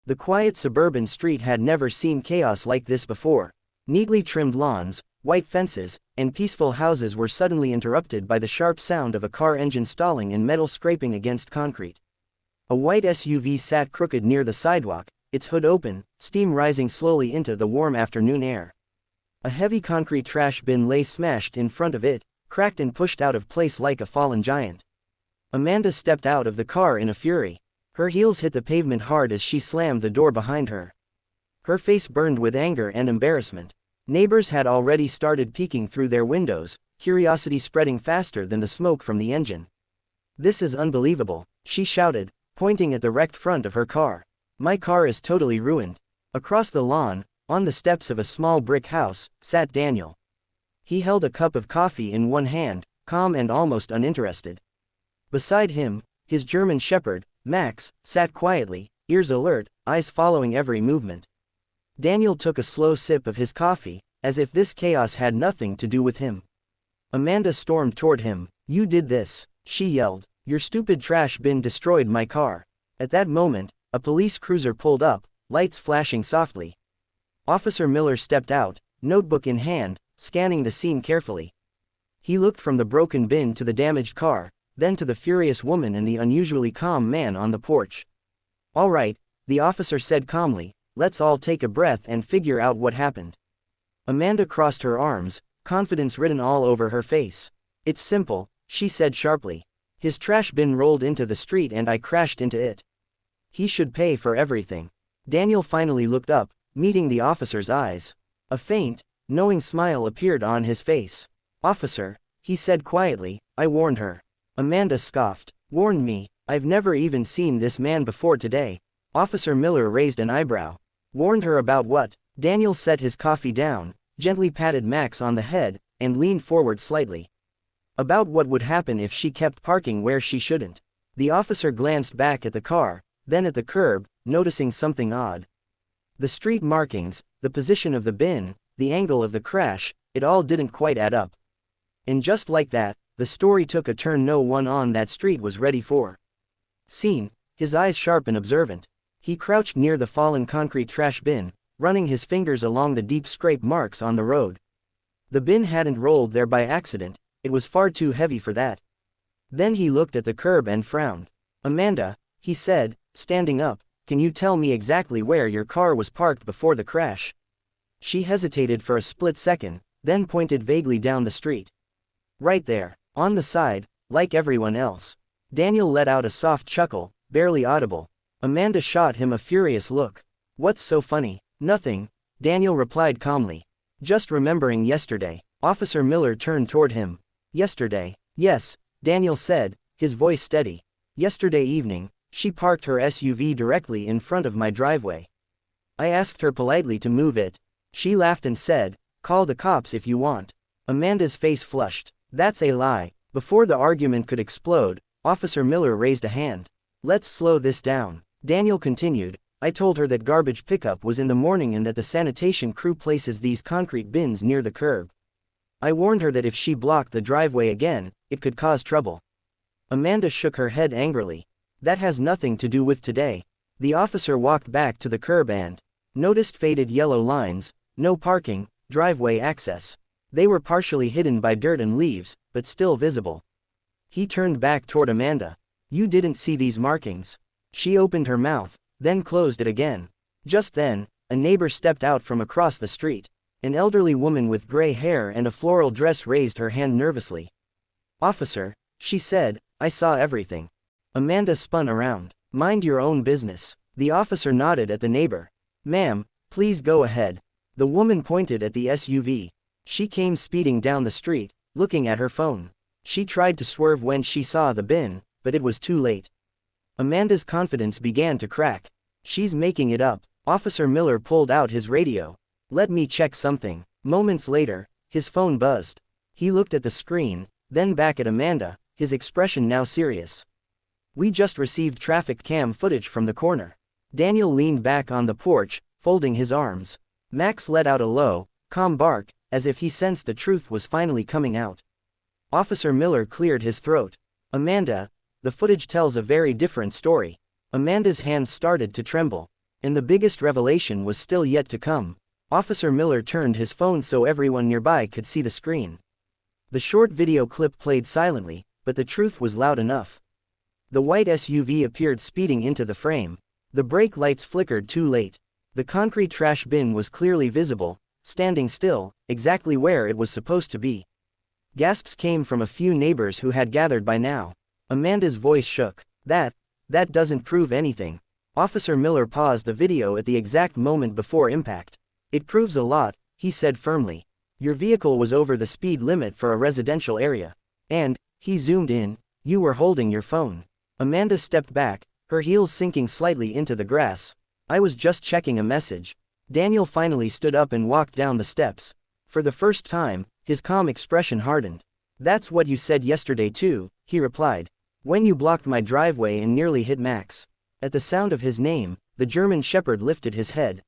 The quiet suburban street had never seen chaos like this before. Neatly trimmed lawns, white fences, and peaceful houses were suddenly interrupted by the sharp sound of a car engine stalling and metal scraping against concrete. A white SUV sat crooked near the sidewalk, its hood open, steam rising slowly into the warm afternoon air. A heavy concrete trash bin lay smashed in front of it, cracked and pushed out of place like a fallen giant. Amanda stepped out of the car in a fury. Her heels hit the pavement hard as she slammed the door behind her. Her face burned with anger and embarrassment. Neighbors had already started peeking through their windows, curiosity spreading faster than the smoke from the engine. "This is unbelievable," she shouted, pointing at the wrecked front of her car. "My car is totally ruined." Across the lawn, on the steps of a small brick house, sat Daniel. He held a cup of coffee in one hand, calm and almost uninterested. Beside him, his German shepherd, Max, sat quietly, ears alert, eyes following every movement. Daniel took a slow sip of his coffee, as if this chaos had nothing to do with him. Amanda stormed toward him. "You did this," she yelled. "Your stupid trash bin destroyed my car." At that moment, a police cruiser pulled up, lights flashing softly. Officer Miller stepped out, notebook in hand, scanning the scene carefully. He looked from the broken bin to the damaged car, then to the furious woman and the unusually calm man on the porch. "All right," the officer said calmly, "let's all take a breath and figure out what happened." Amanda crossed her arms, confidence written all over her face. "It's simple," she said sharply. "His trash bin rolled into the street and I crashed into it. He should pay for everything." Daniel finally looked up, meeting the officer's eyes. A faint, knowing smile appeared on his face. "Officer," he said quietly, "I warned her." Amanda scoffed. "Warned me? I've never even seen this man before today." Officer Miller raised an eyebrow. "Warned her about what?" Daniel set his coffee down, gently patted Max on the head, and leaned forward slightly. "About what would happen if she kept parking where she shouldn't." The officer glanced back at the car, then at the curb, noticing something odd. The street markings, the position of the bin, the angle of the crash, it all didn't quite add up. And just like that, the story took a turn no one on that street was ready for. Seen, his eyes sharp and observant. He crouched near the fallen concrete trash bin, running his fingers along the deep scrape marks on the road. The bin hadn't rolled there by accident, it was far too heavy for that. Then he looked at the curb and frowned. "Amanda," he said, standing up, "can you tell me exactly where your car was parked before the crash?" She hesitated for a split second, then pointed vaguely down the street. "Right there, on the side, like everyone else." Daniel let out a soft chuckle, barely audible. Amanda shot him a furious look. "What's so funny?" "Nothing," Daniel replied calmly. "Just remembering yesterday." Officer Miller turned toward him. "Yesterday?" "Yes," Daniel said, his voice steady. "Yesterday evening, she parked her SUV directly in front of my driveway. I asked her politely to move it. She laughed and said, 'Call the cops if you want.'" Amanda's face flushed. "That's a lie." Before the argument could explode, Officer Miller raised a hand. "Let's slow this down," Daniel continued. "I told her that garbage pickup was in the morning and that the sanitation crew places these concrete bins near the curb. I warned her that if she blocked the driveway again, it could cause trouble." Amanda shook her head angrily. "That has nothing to do with today." The officer walked back to the curb and noticed faded yellow lines, "No parking, driveway access." They were partially hidden by dirt and leaves, but still visible. He turned back toward Amanda. "You didn't see these markings." She opened her mouth, then closed it again. Just then, a neighbor stepped out from across the street. An elderly woman with gray hair and a floral dress raised her hand nervously. "Officer," she said, "I saw everything." Amanda spun around. "Mind your own business." The officer nodded at the neighbor. "Ma'am, please go ahead." The woman pointed at the SUV. She came speeding down the street, looking at her phone. She tried to swerve when she saw the bin, but it was too late. Amanda's confidence began to crack. "She's making it up." Officer Miller pulled out his radio. "Let me check something." Moments later, his phone buzzed. He looked at the screen, then back at Amanda, his expression now serious. "We just received traffic cam footage from the corner." Daniel leaned back on the porch, folding his arms. Max let out a low, calm bark, as if he sensed the truth was finally coming out. Officer Miller cleared his throat. "Amanda, the footage tells a very different story." Amanda's hands started to tremble. And the biggest revelation was still yet to come. Officer Miller turned his phone so everyone nearby could see the screen. The short video clip played silently, but the truth was loud enough. The white SUV appeared speeding into the frame. The brake lights flickered too late. The concrete trash bin was clearly visible, standing still, exactly where it was supposed to be. Gasps came from a few neighbors who had gathered by now. Amanda's voice shook. That doesn't prove anything. Officer Miller paused the video at the exact moment before impact. It proves a lot, he said firmly. Your vehicle was over the speed limit for a residential area. And, he zoomed in, you were holding your phone. Amanda stepped back, her heels sinking slightly into the grass. I was just checking a message. Daniel finally stood up and walked down the steps. For the first time, his calm expression hardened. That's what you said yesterday too, he replied. When you blocked my driveway and nearly hit Max. At the sound of his name, the German shepherd lifted his head.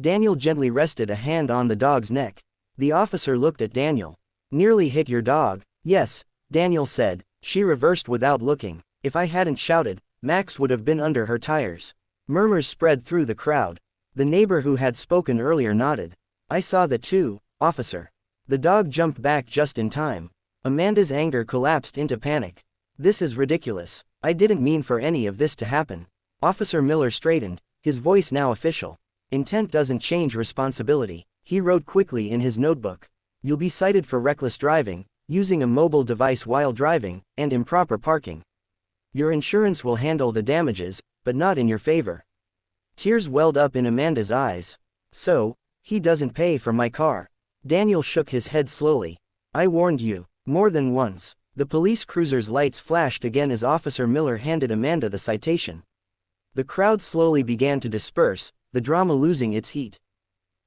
Daniel gently rested a hand on the dog's neck. The officer looked at Daniel. Nearly hit your dog? Yes, Daniel said. She reversed without looking. If I hadn't shouted, Max would have been under her tires. Murmurs spread through the crowd. The neighbor who had spoken earlier nodded. I saw that too, officer. The dog jumped back just in time. Amanda's anger collapsed into panic. This is ridiculous. I didn't mean for any of this to happen. Officer Miller straightened, his voice now official. Intent doesn't change responsibility, he wrote quickly in his notebook. You'll be cited for reckless driving, using a mobile device while driving, and improper parking. Your insurance will handle the damages, but not in your favor. Tears welled up in Amanda's eyes. So, he doesn't pay for my car. Daniel shook his head slowly. I warned you, more than once. The police cruiser's lights flashed again as Officer Miller handed Amanda the citation. The crowd slowly began to disperse, the drama losing its heat.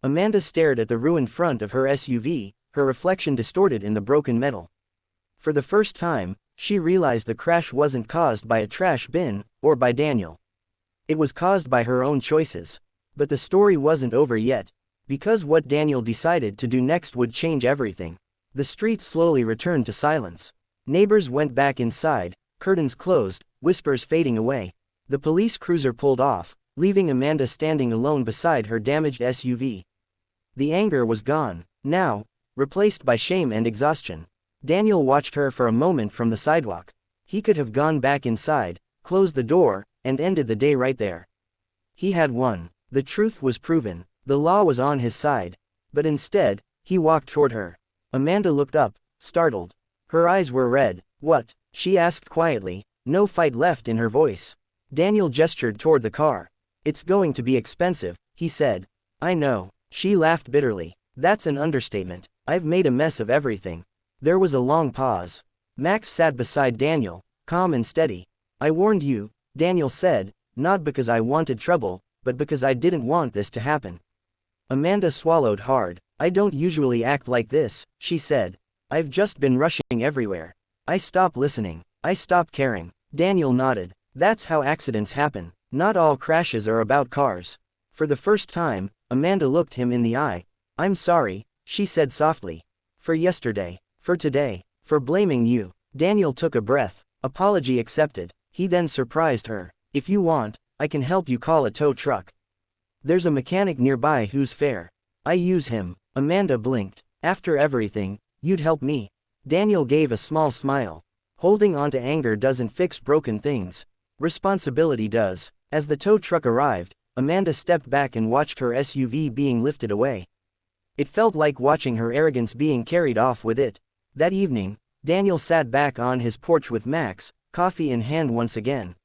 Amanda stared at the ruined front of her SUV, her reflection distorted in the broken metal. For the first time, she realized the crash wasn't caused by a trash bin, or by Daniel. It was caused by her own choices. But the story wasn't over yet. Because what Daniel decided to do next would change everything. The street slowly returned to silence. Neighbors went back inside, curtains closed, whispers fading away. The police cruiser pulled off, leaving Amanda standing alone beside her damaged SUV. The anger was gone, now, replaced by shame and exhaustion. Daniel watched her for a moment from the sidewalk. He could have gone back inside, closed the door, and ended the day right there. He had won. The truth was proven. The law was on his side. But instead, he walked toward her. Amanda looked up, startled. Her eyes were red. What? She asked quietly, no fight left in her voice. Daniel gestured toward the car. It's going to be expensive, he said. I know. She laughed bitterly. That's an understatement. I've made a mess of everything. There was a long pause. Max sat beside Daniel, calm and steady. I warned you, Daniel said, not because I wanted trouble, but because I didn't want this to happen. Amanda swallowed hard. I don't usually act like this, she said. I've just been rushing everywhere. I stopped listening. I stopped caring. Daniel nodded. That's how accidents happen. Not all crashes are about cars. For the first time, Amanda looked him in the eye. I'm sorry, she said softly. For yesterday. For today. For blaming you. Daniel took a breath. Apology accepted. He then surprised her. If you want, I can help you call a tow truck. There's a mechanic nearby who's fair. I use him. Amanda blinked. After everything, you'd help me. Daniel gave a small smile. Holding on to anger doesn't fix broken things. Responsibility does. As the tow truck arrived, Amanda stepped back and watched her SUV being lifted away. It felt like watching her arrogance being carried off with it. That evening, Daniel sat back on his porch with Max, coffee in hand once again.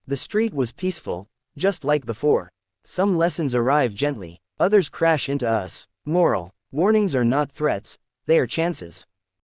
The street was peaceful, just like before. Some lessons arrive gently, others crash into us. Moral: warnings are not threats, they are chances.